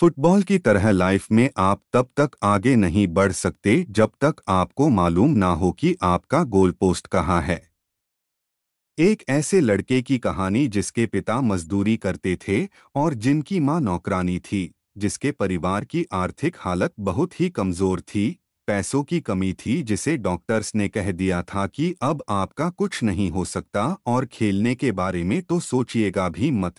Football की तरह life में आप तब तक आगे नहीं बढ़ सकते जब तक आपको मालूम ना हो कि आपका गोल पोस्ट कहाँ है। एक ऐसे लड़के की कहानी जिसके पिता मजदूरी करते थे और जिनकी मां नौकरानी थी, जिसके परिवार की आर्थिक हालत बहुत ही कमजोर थी। पैसों की कमी थी जिसे डॉक्टर्स ने कह दिया था कि अब आपका कुछ नहीं हो सकता और खेलने के बारे में तो सोचिएगा भी मत।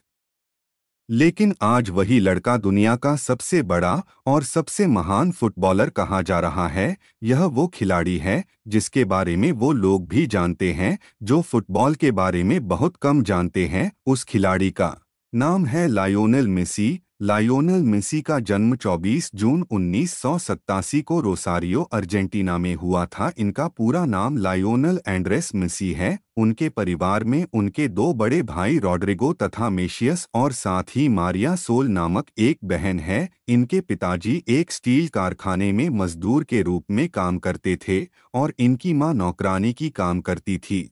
लेकिन आज वही लड़का दुनिया का सबसे बड़ा और सबसे महान फुटबॉलर कहा जा रहा है। यह वो खिलाड़ी है जिसके बारे में वो लोग भी जानते हैं जो फुटबॉल के बारे में बहुत कम जानते हैं। उस खिलाड़ी का नाम है लायोनेल मेसी। लायोनेल मेसी का जन्म 24 जून 1987 को रोसारियो अर्जेंटीना में हुआ था। इनका पूरा नाम लायोनेल एंड्रेस मेसी है। उनके परिवार में उनके दो बड़े भाई रॉड्रिगो तथा मेशियस और साथ ही मारिया सोल नामक एक बहन है। इनके पिताजी एक स्टील कारखाने में मजदूर के रूप में काम करते थे और इनकी मां नौकरानी की काम करती थी।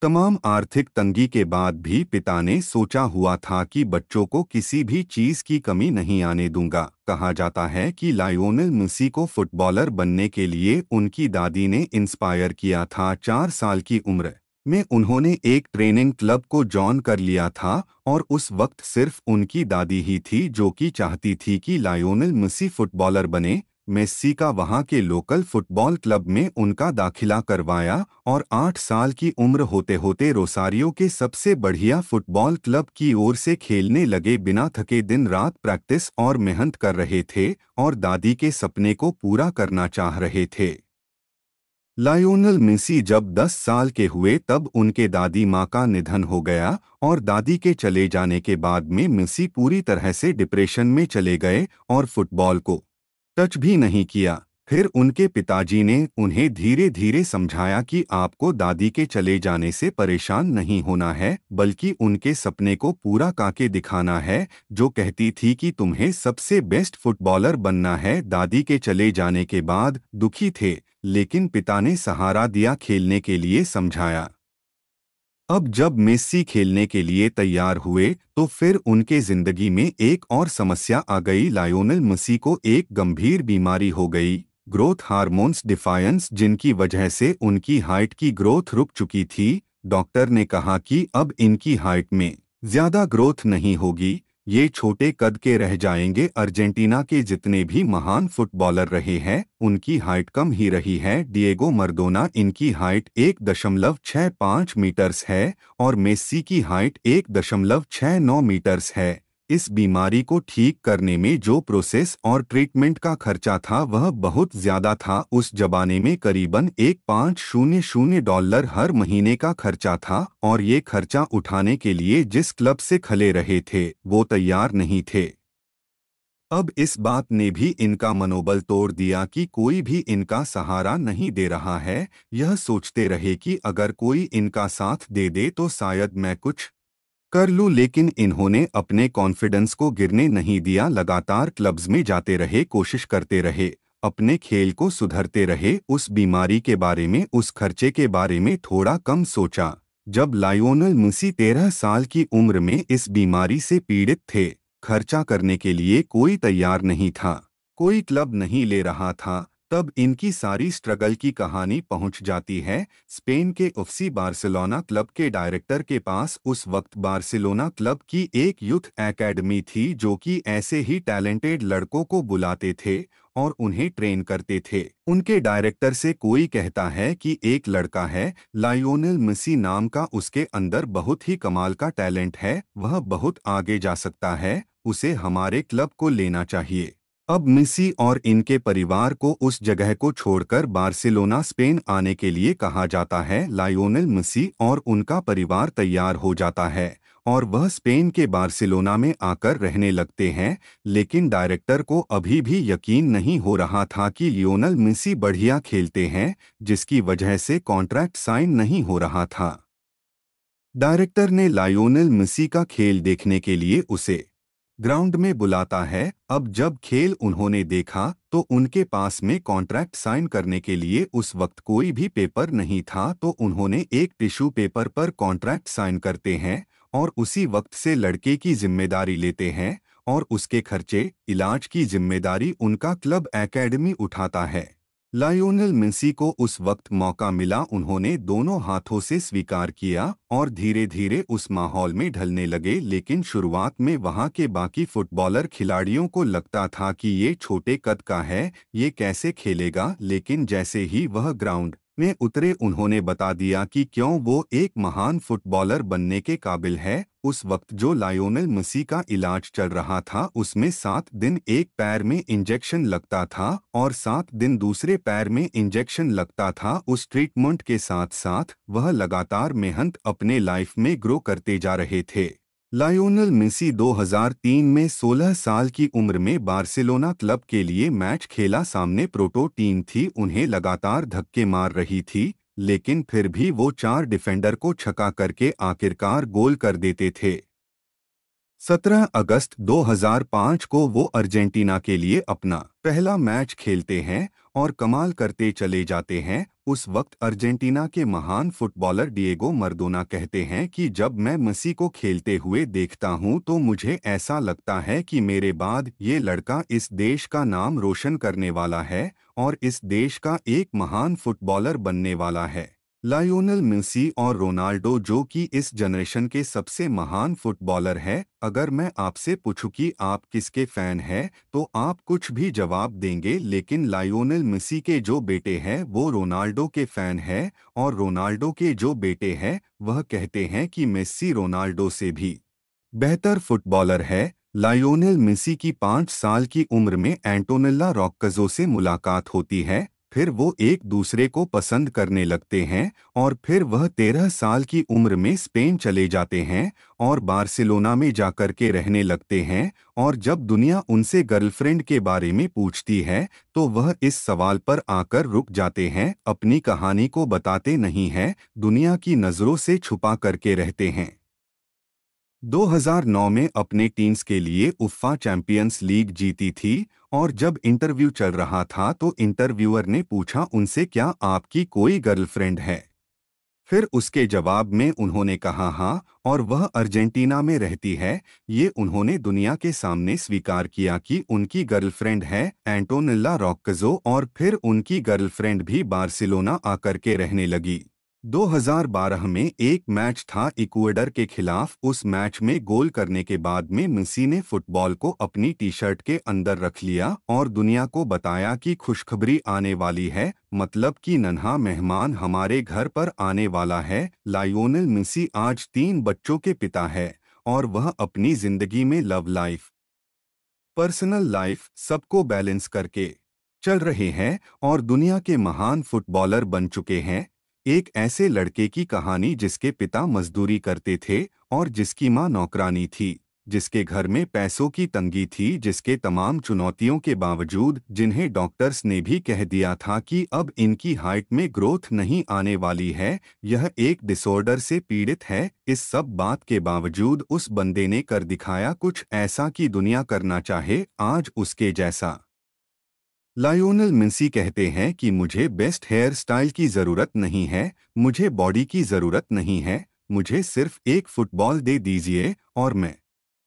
तमाम आर्थिक तंगी के बाद भी पिता ने सोचा हुआ था कि बच्चों को किसी भी चीज की कमी नहीं आने दूंगा। कहा जाता है कि लायोनेल मेसी को फुटबॉलर बनने के लिए उनकी दादी ने इंस्पायर किया था। 4 साल की उम्र में उन्होंने एक ट्रेनिंग क्लब को जॉइन कर लिया था और उस वक्त सिर्फ उनकी दादी ही थी जो कि चाहती थी कि लायोनेल मेसी फुटबॉलर बने। मेस्सी का वहां के लोकल फुटबॉल क्लब में उनका दाखिला करवाया और 8 साल की उम्र होते होते रोसारियो के सबसे बढ़िया फुटबॉल क्लब की ओर से खेलने लगे। बिना थके दिन रात प्रैक्टिस और मेहनत कर रहे थे और दादी के सपने को पूरा करना चाह रहे थे। लायोनेल मेसी जब 10 साल के हुए तब उनके दादी माँ का निधन हो गया और दादी के चले जाने के बाद में मेसी पूरी तरह से डिप्रेशन में चले गए और फुटबॉल को टच भी नहीं किया। फिर उनके पिताजी ने उन्हें धीरे धीरे समझाया कि आपको दादी के चले जाने से परेशान नहीं होना है, बल्कि उनके सपने को पूरा करके दिखाना है जो कहती थी कि तुम्हें सबसे बेस्ट फुटबॉलर बनना है। दादी के चले जाने के बाद दुखी थे, लेकिन पिता ने सहारा दिया, खेलने के लिए समझाया। अब जब मेस्सी खेलने के लिए तैयार हुए तो फिर उनके जिंदगी में एक और समस्या आ गई। लायोनेल मेसी को एक गंभीर बीमारी हो गई, ग्रोथ हार्मोन्स डिफायंस, जिनकी वजह से उनकी हाइट की ग्रोथ रुक चुकी थी। डॉक्टर ने कहा कि अब इनकी हाइट में ज्यादा ग्रोथ नहीं होगी, ये छोटे कद के रह जाएंगे। अर्जेंटीना के जितने भी महान फुटबॉलर रहे हैं उनकी हाइट कम ही रही है। डिएगो मरडोना, इनकी हाइट 1.65 मीटर्स है और मेस्सी की हाइट 1.69 मीटर्स है। इस बीमारी को ठीक करने में जो प्रोसेस और ट्रीटमेंट का खर्चा था वह बहुत ज्यादा था। उस जमाने में करीबन $1500 हर महीने का खर्चा था और ये खर्चा उठाने के लिए जिस क्लब से खले रहे थे वो तैयार नहीं थे। अब इस बात ने भी इनका मनोबल तोड़ दिया कि कोई भी इनका सहारा नहीं दे रहा है। यह सोचते रहे कि अगर कोई इनका साथ दे दे तो शायद मैं कुछ कर लूं, लेकिन इन्होंने अपने कॉन्फिडेंस को गिरने नहीं दिया। लगातार क्लब्स में जाते रहे, कोशिश करते रहे, अपने खेल को सुधरते रहे। उस बीमारी के बारे में, उस खर्चे के बारे में थोड़ा कम सोचा। जब लायोनेल मेसी 13 साल की उम्र में इस बीमारी से पीड़ित थे, खर्चा करने के लिए कोई तैयार नहीं था, कोई क्लब नहीं ले रहा था, तब इनकी सारी स्ट्रगल की कहानी पहुंच जाती है स्पेन के एफसी बार्सिलोना क्लब के डायरेक्टर के पास। उस वक्त बार्सिलोना क्लब की एक यूथ एकेडमी थी जो कि ऐसे ही टैलेंटेड लड़कों को बुलाते थे और उन्हें ट्रेन करते थे। उनके डायरेक्टर से कोई कहता है कि एक लड़का है लायोनेल मेसी नाम का, उसके अंदर बहुत ही कमाल का टैलेंट है, वह बहुत आगे जा सकता है, उसे हमारे क्लब को लेना चाहिए। अब मेसी और इनके परिवार को उस जगह को छोड़कर बार्सिलोना स्पेन आने के लिए कहा जाता है। लायोनेल मेसी और उनका परिवार तैयार हो जाता है और वह स्पेन के बार्सिलोना में आकर रहने लगते हैं। लेकिन डायरेक्टर को अभी भी यकीन नहीं हो रहा था कि लियोनेल मेसी बढ़िया खेलते हैं, जिसकी वजह से कॉन्ट्रैक्ट साइन नहीं हो रहा था। डायरेक्टर ने लायोनेल मेसी का खेल देखने के लिए उसे ग्राउंड में बुलाता है। अब जब खेल उन्होंने देखा तो उनके पास में कॉन्ट्रैक्ट साइन करने के लिए उस वक्त कोई भी पेपर नहीं था, तो उन्होंने एक टिश्यू पेपर पर कॉन्ट्रैक्ट साइन करते हैं और उसी वक्त से लड़के की जिम्मेदारी लेते हैं और उसके खर्चे, इलाज की जिम्मेदारी उनका क्लब एकेडमी उठाता है। लायोनेल मेसी को उस वक्त मौका मिला, उन्होंने दोनों हाथों से स्वीकार किया और धीरे धीरे उस माहौल में ढलने लगे। लेकिन शुरुआत में वहां के बाकी फुटबॉलर खिलाड़ियों को लगता था कि ये छोटे कद का है, ये कैसे खेलेगा। लेकिन जैसे ही वह ग्राउंड में उतरे, उन्होंने बता दिया कि क्यों वो एक महान फुटबॉलर बनने के काबिल है। उस वक्त जो लायोनेल मेसी का इलाज चल रहा था, उसमें 7 दिन एक पैर में इंजेक्शन लगता था और 7 दिन दूसरे पैर में इंजेक्शन लगता था। उस ट्रीटमेंट के साथ साथ वह लगातार मेहनत अपने लाइफ में ग्रो करते जा रहे थे। लायोनेल मेसी 2003 में 16 साल की उम्र में बार्सिलोना क्लब के लिए मैच खेला। सामने प्रोटो टीम थी, उन्हें लगातार धक्के मार रही थी, लेकिन फिर भी वो 4 डिफेंडर को छक्का करके आखिरकार गोल कर देते थे। 17 अगस्त 2005 को वो अर्जेंटीना के लिए अपना पहला मैच खेलते हैं और कमाल करते चले जाते हैं। उस वक्त अर्जेंटीना के महान फुटबॉलर डिएगो मरडोना कहते हैं कि जब मैं मेसी को खेलते हुए देखता हूं तो मुझे ऐसा लगता है कि मेरे बाद ये लड़का इस देश का नाम रोशन करने वाला है और इस देश का एक महान फुटबॉलर बनने वाला है। लायोनेल मेसी और रोनाल्डो, जो कि इस जनरेशन के सबसे महान फुटबॉलर है, अगर मैं आपसे पूछूं कि आप किसके फैन हैं तो आप कुछ भी जवाब देंगे। लेकिन लायोनेल मेसी के जो बेटे हैं वो रोनाल्डो के फैन हैं और रोनाल्डो के जो बेटे हैं वह कहते हैं कि मेसी रोनाल्डो से भी बेहतर फुटबॉलर है। लायोनेल मेसी की 5 साल की उम्र में एंटोनेला रॉक्कजो से मुलाकात होती है, फिर वो एक दूसरे को पसंद करने लगते हैं और फिर वह 13 साल की उम्र में स्पेन चले जाते हैं और बार्सिलोना में जाकर के रहने लगते हैं। और जब दुनिया उनसे गर्लफ्रेंड के बारे में पूछती है तो वह इस सवाल पर आकर रुक जाते हैं, अपनी कहानी को बताते नहीं हैं, दुनिया की नज़रों से छुपा करके रहते हैं। 2009 में अपने टीम्स के लिए उफ़ा चैंपियंस लीग जीती थी और जब इंटरव्यू चल रहा था तो इंटरव्यूअर ने पूछा उनसे, क्या आपकी कोई गर्लफ्रेंड है? फिर उसके जवाब में उन्होंने कहा हाँ, और वह अर्जेंटीना में रहती है। ये उन्होंने दुनिया के सामने स्वीकार किया कि उनकी गर्लफ्रेंड है एंटोनेला रॉक्कजो, और फिर उनकी गर्लफ्रेंड भी बार्सिलोना आकर के रहने लगी। 2012 में एक मैच था इक्वेडर के खिलाफ। उस मैच में गोल करने के बाद में मेसी ने फुटबॉल को अपनी टी शर्ट के अंदर रख लिया और दुनिया को बताया कि खुशखबरी आने वाली है, मतलब कि नन्हा मेहमान हमारे घर पर आने वाला है। लायोनेल मेसी आज 3 बच्चों के पिता है और वह अपनी जिंदगी में लव लाइफ, पर्सनल लाइफ सबको बैलेंस करके चल रहे हैं और दुनिया के महान फुटबॉलर बन चुके हैं। एक ऐसे लड़के की कहानी जिसके पिता मजदूरी करते थे और जिसकी मां नौकरानी थी, जिसके घर में पैसों की तंगी थी, जिसके तमाम चुनौतियों के बावजूद, जिन्हें डॉक्टर्स ने भी कह दिया था कि अब इनकी हाइट में ग्रोथ नहीं आने वाली है, यह एक डिसऑर्डर से पीड़ित है। इस सब बात के बावजूद उस बंदे ने कर दिखाया कुछ ऐसा कि दुनिया करना चाहे आज उसके जैसा। लायोनेल मेसी कहते हैं कि मुझे बेस्ट हेयर स्टाइल की ज़रूरत नहीं है, मुझे बॉडी की ज़रूरत नहीं है, मुझे सिर्फ एक फुटबॉल दे दीजिए और मैं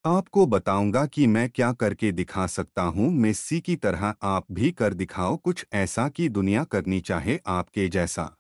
आपको बताऊंगा कि मैं क्या करके दिखा सकता हूं। मेसी की तरह आप भी कर दिखाओ कुछ ऐसा कि दुनिया करनी चाहे आपके जैसा।